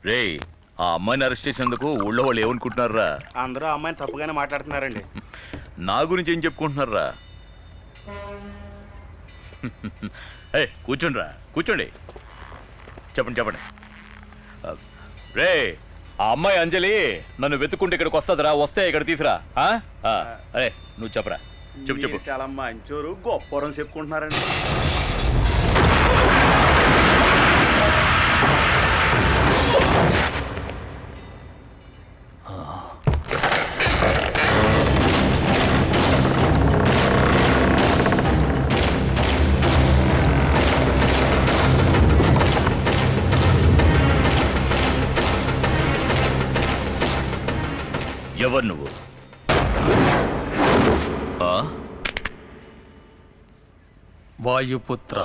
రే ఆ అమ్మాయిని అరెస్ట్ చేసేందుకు ఊళ్ళో వాళ్ళు ఏమనుకుంటున్నారా? అందరూ అమ్మాయిని తప్పుగానే మాట్లాడుతున్నారండి. నా గురించి ఏం చెప్పుకుంటున్నారా? కూర్చోండి రా, కూర్చోండి. చెప్పండి చెప్పండి. రే ఆ అమ్మాయి అంజలి నన్ను వెతుక్కుంటే ఇక్కడికి వస్తుందిరా, వస్తే ఇక్కడ తీసురా. అరే నువ్వు చెప్పరా, చెప్పు చెప్పు. చాలా మంచోరు గొప్పరం చెప్పుకుంటున్నారండి. ఎవరు నువ్వు? వాయుపుత్ర.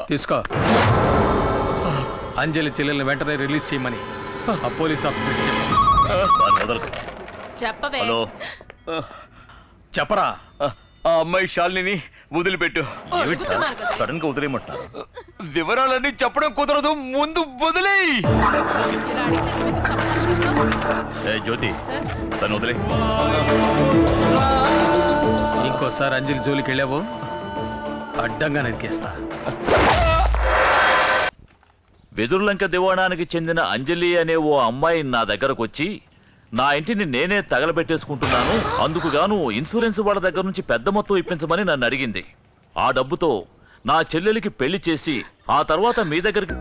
తీసుకో. అంజలి చెల్లెల్ని వెంటనే రిలీజ్ చేయమని ఆ పోలీస్ ఆఫీసర్కి చెప్పవే. హలో చెప్పరా. ఆ అమ్మాయి శాలిని వదిలిపెట్టు. సడన్ గా వదిలేయమంటున్నారు. వివరాలన్నీ చెప్పడం కుదరదు, ముందు వదిలేయ్. జ్యోతి తను వదిలే. ఇంకోసారి అంజలి జోలికి వెళ్ళావో అడ్డంగా నరికేస్తా. వెదురులంక దివాణానికి చెందిన అంజలి అనే ఓ అమ్మాయి నా దగ్గరకు వచ్చి నా ఇంటిని నేనే తగలబెట్టేసుకుంటున్నాను, అందుకు గాను ఇన్సూరెన్స్ వాళ్ళ దగ్గర నుంచి పెద్ద మొత్తం ఇప్పించమని నన్ను అడిగింది. ఆ డబ్బుతో నా చెల్లెలికి పెళ్లి చేసి ఆ తర్వాత మీ దగ్గరికి